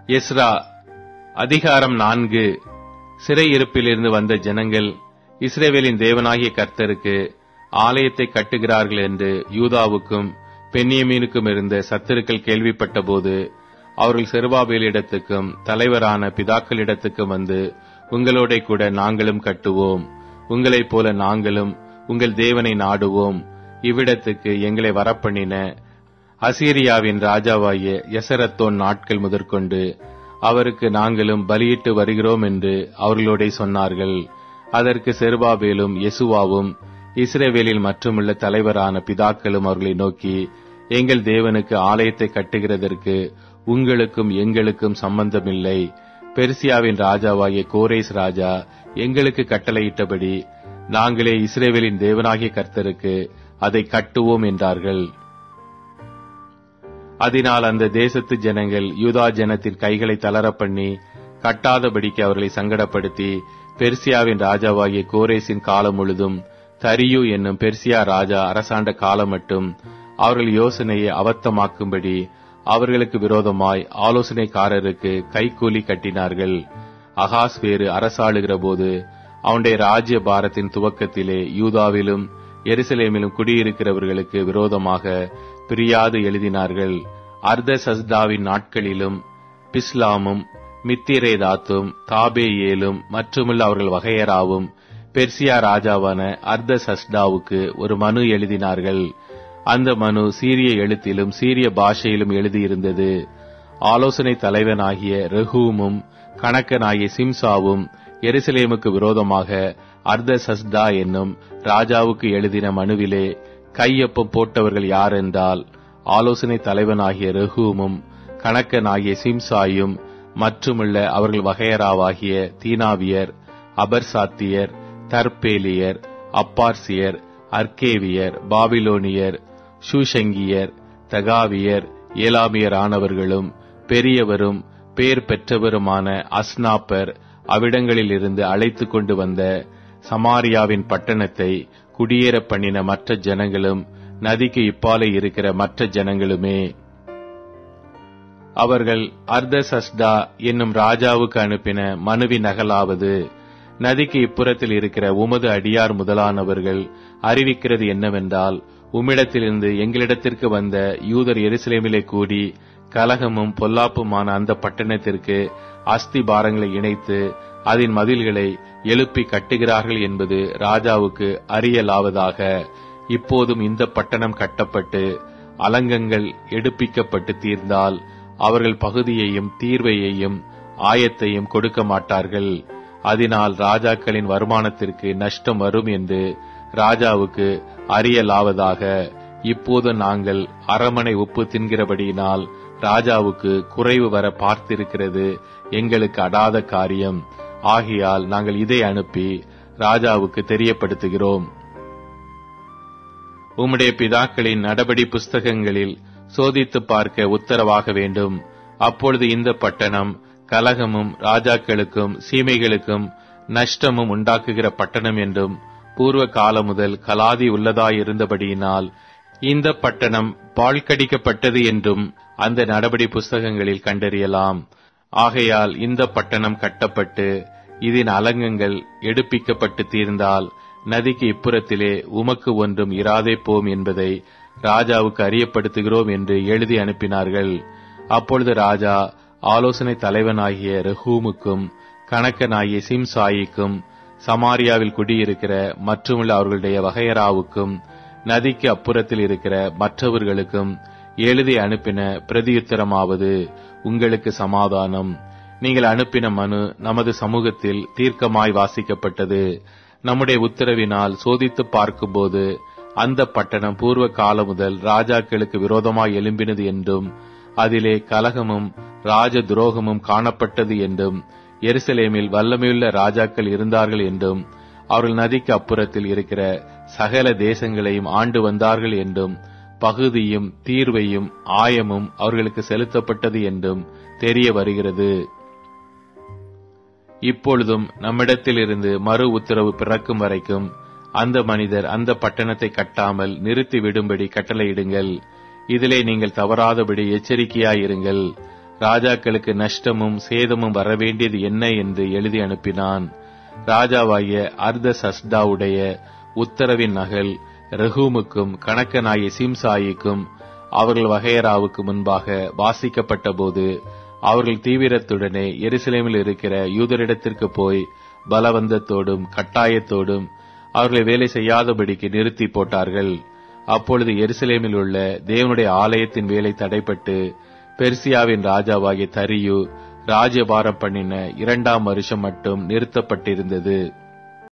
Ezra அதிகாரம் 4. சிறையிருப்பிலிருந்து வந்த ஜனங்கள் இஸ்ரவேலின் தேவனாகிய கர்த்தருக்கு ஆலயத்தை கட்டுகிறார்கள் என்று யூதாவுக்கும் பென்யமீனுக்கும் இருந்த சத்துருக்கள் கேள்விப்பட்டபோது அவர்கள் செருபாபேலிடத்துக்கும் தலைவரான பிதாக்களிடத்துக்கும் வந்து, உங்களோட கூட நாங்களும் கட்டுவோம், உங்களைப் போல நாங்களும் உங்கள் தேவனை நாடுவோம், இவ்விடத்துக்கு எங்களை வரப்பண்ணின அசீரியாவின் ராஜாவாகிய எசரத்தோன் நாட்கள் முதற்கொண்டு அவருக்கு நாங்களும் பலியிட்டு வருகிறோம் என்று அவர்களோட சொன்னார்கள். அதற்கு செருபாபேலும் யெசுவாவும் இஸ்ரவேலில் மற்றுமுள்ள தலைவரான பிதாக்களும் அவர்களை நோக்கி, எங்கள் தேவனுக்கு ஆலயத்தை கட்டுகிறதற்கு உங்களுக்கும் எங்களுக்கும் சம்பந்தமில்லை. பெர்சியாவின் ராஜாவாகிய கோரேஸ் ராஜா எங்களுக்கு கட்டளையிட்டபடி நாங்களே இஸ்ரவேலின் தேவனாகிய கர்த்தருக்கு அதை கட்டுவோம் என்றார்கள். அதனால் அந்த தேசத்து ஜனங்கள் யூதா ஜனத்தின் கைகளை தளர பண்ணி கட்டாதபடிக்கு அவர்களை சங்கடப்படுத்தி, பெர்சியாவின் ராஜாவாகிய கோரேசின் காலம் முழுதும் தரியு என்னும் பெர்சியா ராஜா அரசாண்ட காலம் மட்டும் அவர்கள் யோசனையை அபத்தமாக்கும்படி அவர்களுக்கு விரோதமாய் ஆலோசனைக்காரருக்கு கைக்கூலி கட்டினார்கள். அகாஸ்வேரு அரசாளுகிற போது அவனுடைய ராஜ்ய பாரத்தின் துவக்கத்திலே யூதாவிலும் எருசலேமிலும் குடியிருக்கிறவர்களுக்கு விரோதமாக பிரியாது எழுதினார்கள். அர்தசஸ்தாவின் நாட்களிலும் பிஸ்லாமும் மித்திரேதாத்தும் தாபேயேலும் மற்றுமுள்ள அவர்கள் வகையராவும் பெர்சியா ராஜாவான அர்தசஸ்டாவுக்கு ஒரு மனு எழுதினார்கள். அந்த மனு சீரிய எழுத்திலும் சீரிய பாஷையிலும் எழுதியிருந்தது. ஆலோசனை தலைவனாகிய ரெஹூமும் கணக்கனாகிய சிம்சாவும் எருசலேமுக்கு விரோதமாக அர்தசஸ்தா என்னும் ராஜாவுக்கு எழுதின மனுவிலே கையொப்பம் போட்டவர்கள் யார் என்றால், ஆலோசனை தலைவனாகிய ரெஹூமும் கணக்கனாகிய சிம்சாயும் மற்றுமுள்ள அவர்கள் வகையராவாகிய தீனாவியர், அபர்சாத்தியர், தர்பேலியர், அப்பார்சியர், அர்கேவியர், பாபிலோனியர், ஷூஷங்கியர், தகாவியர், ஏலாமியர் ஆனவர்களும் பெரியவரும் பேர் பெற்றவருமான அஸ்னாப்பர் அவ்விடங்களிலிருந்து அழைத்து கொண்டு வந்த சமாரியாவின் பட்டணத்தை குடியேற பண்ணின மற்ற ஜனங்களும் நதிக்கு இப்பாலே இருக்கிற மற்ற ஜனங்களுமே. அவர்கள் அர்தசஸ்டா என்னும் ராஜாவுக்கு அனுப்பின மனுவின் நகலாவது, நதிக்கு இப்புறத்தில் இருக்கிற உமது அடியார் முதலானவர்கள் அறிவிக்கிறது என்னவென்றால், உம்மிடத்திலிருந்து எங்களிடத்திற்கு வந்த யூதர் எருசலேமிலே கூடி கலகமும் பொல்லாப்புமான அந்த பட்டணத்திற்கு அஸ்தி பாரங்களை இணைத்து அதன் மதில்களை எழுப்பி கட்டுகிறார்கள் என்பது ராஜாவுக்கு அறியலாவதாக. இப்போதும் இந்த பட்டணம் கட்டப்பட்டு அலங்கங்கள் எடுப்பிக்கப்பட்டு தீர்ந்தால் அவர்கள் பகுதியையும் தீர்வையையும் ஆயத்தையும் கொடுக்க மாட்டார்கள். அதனால் ராஜாக்களின் வருமானத்திற்கு நஷ்டம் வரும் என்று ராஜாவுக்கு அறியலாவதாக. இப்போது நாங்கள் அரமனை உப்பு தின்கிறபடியினால் ராஜாவுக்கு குறைவு வர பார்த்திருக்கிறது எங்களுக்கு அடாத காரியம். ஆகையால் நாங்கள் இதை அனுப்பி ராஜாவுக்கு தெரியப்படுத்துகிறோம். உம்முடைய பிதாக்களின் நடபடி புஸ்தகங்களில் சோதித்து பார்க்க உத்தரவாக வேண்டும். அப்பொழுது இந்த பட்டணம் கலகமும் ராஜாக்களுக்கும் சீமைகளுக்கும் நஷ்டமும் உண்டாக்குகிற பட்டணம் என்றும் பூர்வ காலம் முதல் கலாதி உள்ளதாயிருந்தபடியினால் இந்த பட்டணம் பாழ்கடிக்கப்பட்டது என்றும் அந்த நடபடி புஸ்தகங்களில் கண்டறியலாம். ஆகையால் இந்த பட்டணம் கட்டப்பட்டு இதன் அலங்கங்கள் எடுப்பிக்கப்பட்டு தீர்ந்தால் நதிக்கு இப்புறத்திலே உமக்கு ஒன்றும் இராதே போம் என்பதை ராஜாவுக்கு அறியப்படுத்துகிறோம் என்று எழுதி அனுப்பினார்கள். அப்பொழுது ராஜா ஆலோசனை தலைவனாகிய ரெஹூமுக்கும் கணக்கனாகிய சிம்சாயிக்கும் சமாரியாவில் குடியிருக்கிற மற்றுமுள்ள அவர்களுடைய வகையராவுக்கும் நதிக்கு அப்புறத்தில் இருக்கிற மற்றவர்களுக்கும் எழுதி அனுப்பின பிரதியுத்தரமாவது, உங்களுக்கு சமாதானம். நீங்கள் அனுப்பின மனு நமது சமூகத்தில் தீர்க்கமாய் வாசிக்கப்பட்டது. நம்முடைய உத்தரவினால் சோதித்து பார்க்கும்போது அந்த பட்டணம் பூர்வ காலம் முதல் ராஜாக்களுக்கு விரோதமாய் எழும்பினது என்றும் அதிலே கலகமும் ராஜ துரோகமும் காணப்பட்டது என்றும் எருசலேமில் வல்லமையுள்ள ராஜாக்கள் இருந்தார்கள் என்றும் அவர்கள் நதிக்கு அப்புறத்தில் இருக்கிற சகல தேசங்களையும் ஆண்டு வந்தார்கள் என்றும் பகுதியும் தீர்வையும் ஆயமும் அவர்களுக்கு செலுத்தப்பட்டது என்றும் தெரிய வருகிறது. இப்பொழுதும் நம்மிடத்திலிருந்து மறு உத்தரவு பிறக்கும் வரைக்கும் அந்த மனிதர் அந்த பட்டணத்தை கட்டாமல் நிறுத்தி விடும்படி கட்டளையிடுங்கள். இதிலே நீங்கள் தவறாதபடி எச்சரிக்கையாயிருங்கள். ராஜாக்களுக்கு நஷ்டமும் சேதமும் வரவேண்டியது என்ன என்று எழுதி அனுப்பினான். ராஜாவாகிய அர்தசஷ்டாவுடைய உத்தரவின் நகல் ரெகூமுக்கும் கணக்கனாகிய சிம்சாயிக்கும் அவர்கள் வகையராவுக்கு முன்பாக வாசிக்கப்பட்ட போது அவர்கள் தீவிரத்துடனே எருசலேமில் இருக்கிற யூதரிடத்திற்கு போய் பலவந்தத்தோடும் கட்டாயத்தோடும் அவர்களை வேலை செய்யாதபடிக்கு நிறுத்தி போட்டார்கள். அப்பொழுது எருசலேமில் உள்ள தேவனுடைய ஆலயத்தின் வேலை தடைப்பட்டு பெர்சியாவின் ராஜாவாகிய தரியு ராஜ்யபாரம் பண்ணின 2ஆம் வருஷம் மட்டும் நிறுத்தப்பட்டிருந்தது.